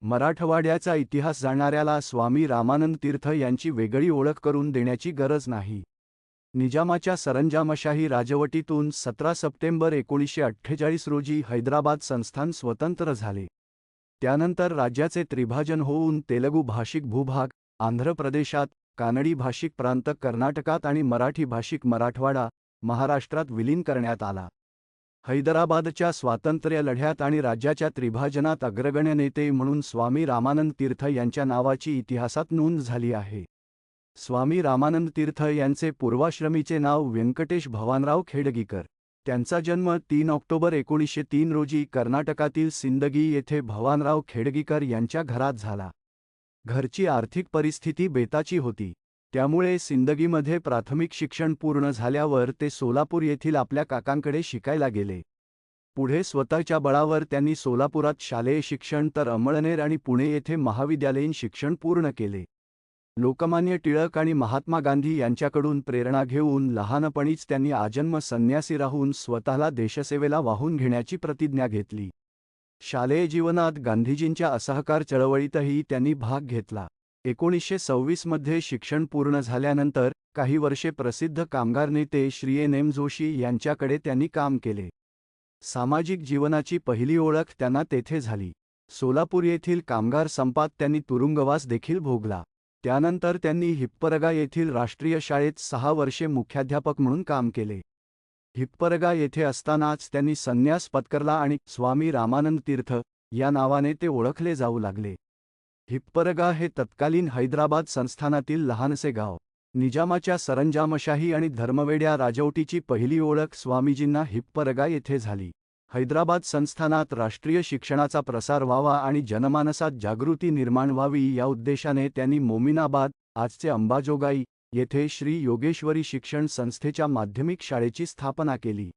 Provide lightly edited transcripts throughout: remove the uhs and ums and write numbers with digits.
मराठवाड्याचा इतिहास जाणणाऱ्याला स्वामी रामानंद तीर्थ यांची वेगळी ओळख करून देण्याची गरज नाही. निजामाच्या सरंजामशाही राजवटीतून 17 सप्टेंबर 1948 रोजी हैदराबाद संस्थान स्वतंत्र झाले. त्यानंतर राज्याचे त्रिभाजन होऊन तेलुगू भाषिक भूभाग आंध्र प्रदेशात, कानडी भाषिक प्रांत कर्नाटकात आणि मराठी भाषिक मराठवाडा, महाराष्ट्रात विलीन करण्यात आला. हैदराबादच्या स्वातंत्र्य लढ्यात आणि राज्याच्या त्रिभाजनात अग्रगण्य नेते म्हणून स्वामी रामानंद तीर्थ यांच्या नावाची इतिहासात नोंद झाली आहे. स्वामी रामानंद तीर्थ यांचे पूर्वाश्रमीचे नाव व्यंकटेश भवानराव खेडगीकर. त्यांचा जन्म 3 ऑक्टोबर 1903 रोजी कर्नाटकातील सिंदगी येथे भवानराव खेडगीकर यांच्या घरात झाला. घरची आर्थिक परिस्थिती बेताची होती. त्यामुळे सिंदगीमध्ये प्राथमिक शिक्षण पूर्ण झाल्यावर ते सोलापूर येथील आपल्या काकांकडे शिकायला गेले. पुढे स्वतःच्या बळावर त्यांनी सोलापुरात शालेय शिक्षण तर अमळनेर आणि पुणे येथे महाविद्यालयीन शिक्षण पूर्ण केले. लोकमान्य टिळक आणि महात्मा गांधी यांच्याकडून प्रेरणा घेऊन लहानपणीच त्यांनी आजन्म संन्यासी राहून स्वतःला देशसेवेला वाहून घेण्याची प्रतिज्ञा घेतली. शालेय जीवनात गांधीजींच्या असहकार चळवळीतही त्यांनी भाग घेतला. 1926 मध्ये शिक्षण पूर्ण झाल्यानंतर काही वर्षे प्रसिद्ध कामगार नेते श्री एन जोशी यांच्याकडे त्यांनी काम केले. सामाजिक जीवनाची पहिली ओळख त्यांना तेथे झाली. सोलापूर येथील कामगार संपात त्यांनी तुरुंगवास देखील भोगला. त्यानंतर त्यांनी हिप्परगा येथील राष्ट्रीय शाळेत 6 वर्षे मुख्याध्यापक म्हणून काम केले. हिप्परगा येथे असतानाच त्यांनी संन्यास पत्करला आणि स्वामी रामानंद तीर्थ या नावाने ते ओळखले जाऊ लागले. हिप्परगा हे तत्कालीन हैदराबाद संस्थानातील लहानसे गाव. निजामाच्या सरंजामशाही आणि धर्मवेड्या राजवटीची पहिली ओळख स्वामीजींना हिप्परगा येथे झाली. हैदराबाद संस्थानात राष्ट्रीय शिक्षणाचा प्रसार व्हावा आणि जनमानसात जागृती निर्माण व्हावी या उद्देशाने त्यांनी मोमिनाबाद, आजचे अंबाजोगाई, येथे श्री योगेश्वरी शिक्षण संस्थेच्या माध्यमिक शाळेची स्थापना केली.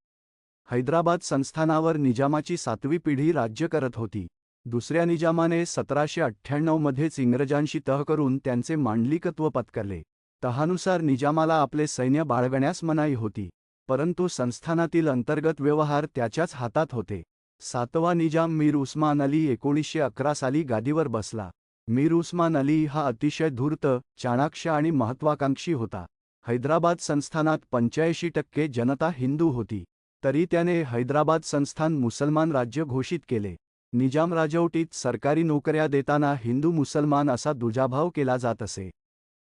हैदराबाद संस्थानावर निजामाची 7वी पिढी राज्य करत होती. दुसऱ्या निजामाने 1798 मध्येच इंग्रजांशी तह करून त्यांचे मांडलिकत्व पत्करले. तहानुसार निजामाला आपले सैन्य बाळगण्यास मनाई होती, परंतु संस्थानातील अंतर्गत व्यवहार त्याच्याच हातात होते. 7वा निजाम मीर उस्मान अली 1911 साली गादीवर बसला. मीर उस्मान अली हा अतिशय धूर्त, चाणाक्ष आणि महत्वाकांक्षी होता. हैदराबाद संस्थानात 85% जनता हिंदू होती, तरी त्याने हैदराबाद संस्थान मुसलमान राज्य घोषित केले. निजाम राजवटीत सरकारी नोकऱ्या देताना हिंदू मुसलमान असा दुजाभाव केला जात असे.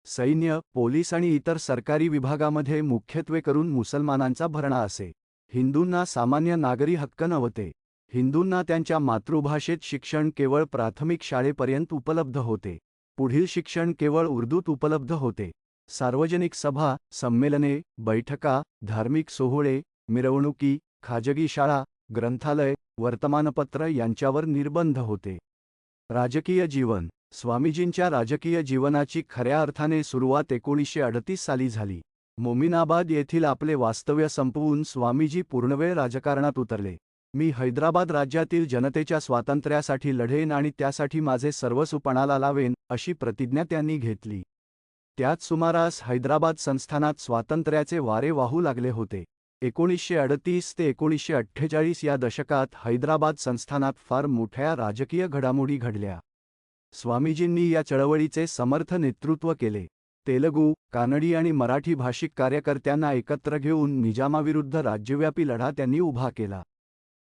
सैन्य, पोलीस आणि इतर सरकारी विभागामध्ये मुख्यत्वे करून मुसलमानांचा भरणा असे. हिंदूंना सामान्य नागरी हक्क नव्हते. हिंदूंना त्यांच्या मातृभाषेत शिक्षण केवळ प्राथमिक शाळेपर्यंत उपलब्ध होते. पुढील शिक्षण केवळ उर्दूत उपलब्ध होते. सार्वजनिक सभा, संमेलने, बैठका, धार्मिक सोहळे, मिरवणुकी, खाजगी शाळा, ग्रंथालय, वर्तमानपत्र यांच्यावर निर्बंध होते. राजकीय जीवन. स्वामीजींच्या राजकीय जीवनाची खऱ्या अर्थाने सुरुवात 1938 साली झाली. मोमिनाबाद येथील आपले वास्तव्य संपवून स्वामीजी पूर्णवेळ राजकारणात उतरले. मी हैदराबाद राज्यातील जनतेच्या स्वातंत्र्यासाठी लढेन आणि त्यासाठी माझे सर्वस्व पणाला लावेन, अशी प्रतिज्ञा त्यांनी घेतली. त्याच सुमारास हैदराबाद संस्थानात स्वातंत्र्याचे वारे वाहू लागले होते. 1938 ते 1948 या दशकात हैदराबाद संस्थानात फार मोठ्या राजकीय घडामोडी घडल्या. स्वामीजींनी या चळवळीचे समर्थ नेतृत्व केले. तेलुगू, कानडी आणि मराठी भाषिक कार्यकर्त्यांना एकत्र घेऊन निजामाविरुद्ध राज्यव्यापी लढा त्यांनी उभा केला.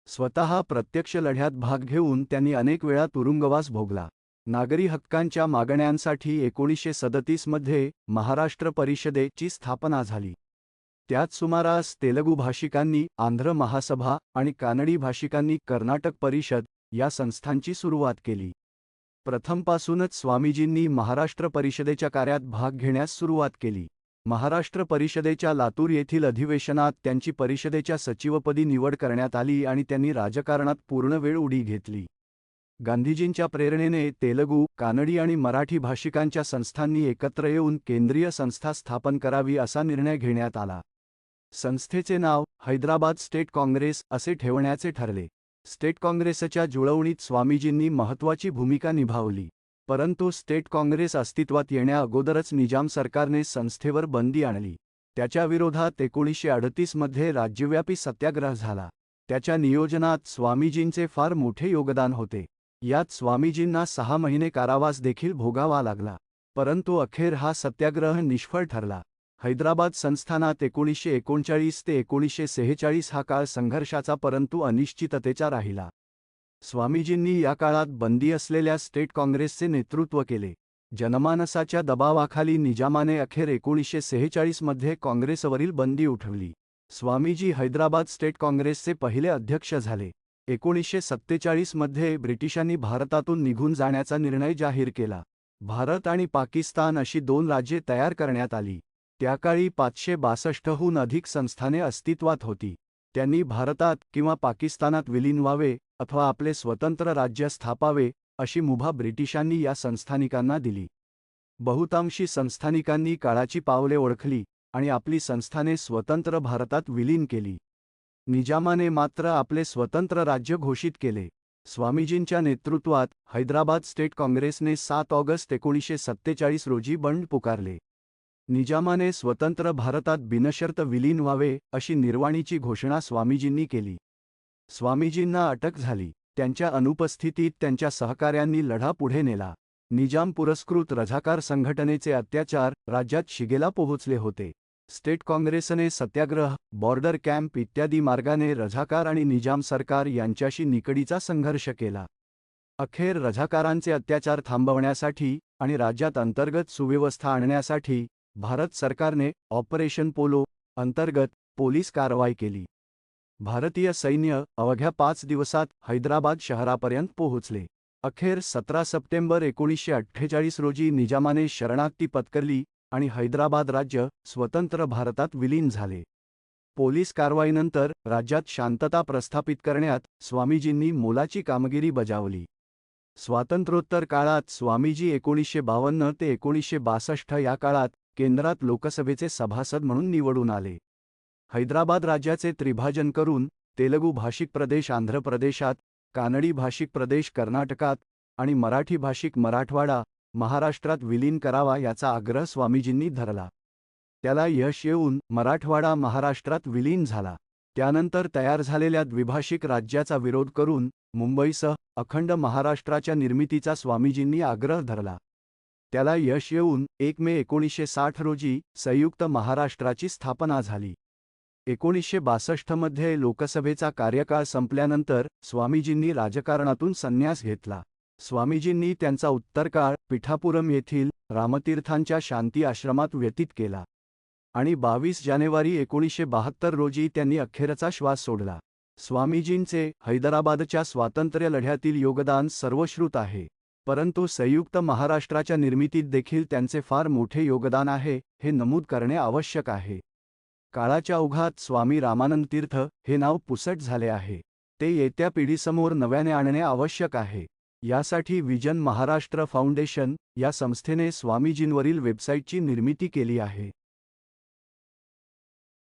स्वतः प्रत्यक्ष लढ्यात भाग घेऊन त्यांनी अनेक वेळा तुरुंगवास भोगला. नागरी हक्कांच्या मागण्यांसाठी 1937 मध्ये महाराष्ट्र परिषदेची स्थापना झाली. त्याच सुमारास तेलुगू भाषिकांनी आंध्र महासभा आणि कानडी भाषिकांनी कर्नाटक परिषद या संस्थांची सुरुवात केली. प्रथमपासूनच स्वामीजींनी महाराष्ट्र परिषदेच्या कार्यात भाग घेण्यास सुरुवात केली. महाराष्ट्र परिषदेच्या लातूर येथील अधिवेशनात त्यांची परिषदेच्या सचिवपदी निवड करण्यात आली आणि त्यांनी राजकारणात पूर्ण वेळ उडी घेतली. गांधीजींच्या प्रेरणेने तेलुगू, कानडी आणि मराठी भाषिकांच्या संस्थांनी एकत्र येऊन केंद्रीय संस्था स्थापन करावी असा निर्णय घेण्यात आला. संस्थेचे नाव हैदराबाद स्टेट काँग्रेस असे ठेवण्याचे ठरले. स्टेट काँग्रेसच्या जुळवणीत स्वामीजींनी महत्त्वाची भूमिका निभावली. परंतु स्टेट काँग्रेस अस्तित्वात येण्याअगोदरच निजाम सरकारने संस्थेवर बंदी आणली. त्याच्या विरोधात 1938 मध्ये राज्यव्यापी सत्याग्रह झाला. त्याच्या नियोजनात स्वामीजींचे फार मोठे योगदान होते. यात स्वामीजींना 6 महिने कारावास देखील भोगावा लागला. परंतु अखेर हा सत्याग्रह निष्फळ ठरला. हैदराबाद संस्थानात 1939 ते 1946 हा काळ संघर्षाचा परंतु अनिश्चिततेचा राहिला. स्वामीजींनी या काळात बंदी असलेल्या स्टेट काँग्रेसचे नेतृत्व केले. जनमानसाच्या दबावाखाली निजामाने अखेर 1946 मध्ये काँग्रेसवरील बंदी उठवली. स्वामीजी हैदराबाद स्टेट काँग्रेसचे पहिले अध्यक्ष झाले. 1947 मध्ये ब्रिटिशांनी भारतातून निघून जाण्याचा निर्णय जाहीर केला. भारत आणि पाकिस्तान अशी 2 राज्ये तयार करण्यात आली. त्याकाळी 562 हून अधिक संस्थाने अस्तित्वात होती. त्यांनी भारतात किंवा पाकिस्तानात विलीन व्हावे अथवा आपले स्वतंत्र राज्य स्थापावे अशी मुभा ब्रिटिशांनी या संस्थानिकांना दिली. बहुतांशी संस्थानिकांनी काळाची पावले ओळखली आणि आपली संस्थाने स्वतंत्र भारतात विलीन केली. निजामाने मात्र आपले स्वतंत्र राज्य घोषित केले. स्वामीजींच्या नेतृत्वात हैदराबाद स्टेट काँग्रेसने 7 ऑगस्ट 1947 रोजी बंड पुकारले. निजामाने स्वतंत्र भारतात बिनशर्त विलीन व्हावे अशी निर्वाणीची घोषणा स्वामीजींनी केली. स्वामीजींना अटक झाली. त्यांच्या अनुपस्थितीत त्यांच्या सहकाऱ्यांनी लढा पुढे नेला. निजाम पुरस्कृत रझाकार संघटनेचे अत्याचार राज्यात शिगेला पोहोचले होते. स्टेट काँग्रेसने सत्याग्रह, बॉर्डर कॅम्प इत्यादी मार्गाने रझाकार आणि निजाम सरकार यांच्याशी निकडीचा संघर्ष केला. अखेर रझाकारांचे अत्याचार थांबवण्यासाठी आणि राज्यात अंतर्गत सुव्यवस्था आणण्यासाठी भारत सरकारने ऑपरेशन पोलो अंतर्गत पोलीस कारवाई केली. भारतीय सैन्य अवघ्या 5 दिवसात हैदराबाद शहरापर्यंत पोहोचले. अखेर 17 सप्टेंबर 1948 रोजी निजामाने शरणागती पत्करली आणि हैदराबाद राज्य स्वतंत्र भारतात विलीन झाले. पोलीस कारवाईनंतर राज्यात शांतता प्रस्थापित करण्यात स्वामीजींनी मोलाची कामगिरी बजावली. स्वातंत्र्योत्तर काळात स्वामीजी 1952 ते 1962 या काळात केंद्रात लोकसभेचे सभासद म्हणून निवडून आले. हैदराबाद राज्याचे त्रिभाजन करून तेलुगू भाषिक प्रदेश आंध्र प्रदेशात, कानडी भाषिक प्रदेश कर्नाटकात आणि मराठी भाषिक मराठवाडा, महाराष्ट्रात विलीन करावा याचा आग्रह स्वामीजींनी धरला. त्याला यश येऊन मराठवाडा महाराष्ट्रात विलीन झाला. त्यानंतर तयार झालेल्या द्विभाषिक राज्याचा विरोध करून मुंबईसह अखंड महाराष्ट्राच्या निर्मितीचा स्वामीजींनी आग्रह धरला. त्याला यश येऊन 1 मे 1960 रोजी संयुक्त महाराष्ट्राची स्थापना झाली. 1962 मध्ये लोकसभेचा कार्यकाळ संपल्यानंतर स्वामीजींनी राजकारणातून संन्यास घेतला. स्वामीजींनी त्यांचा उत्तरकाळ पिठापुरम येथील रामतीर्थांच्या शांती आश्रमात व्यतीत केला आणि 22 जानेवारी 1972 रोजी त्यांनी अखेरचा श्वास सोडला. स्वामीजींचे हैदराबादच्या स्वातंत्र्य लढ्यातील योगदान सर्वश्रुत आहे, परंतु संयुक्त महाराष्ट्राच्या निर्मितीत देखील त्यांचे फार मोठे योगदान आहे हे नमूद करणे आवश्यक आहे. काळाच्या ओघात स्वामी रामानंद तीर्थ हे नाव पुसट झाले आहे. ते येत्या पिढीसमोर नव्याने आणणे आवश्यक आहे. यासाठी विजन महाराष्ट्र फाउंडेशन या संस्थेने स्वामीजींवरील वेबसाईटची निर्मिती केली आहे.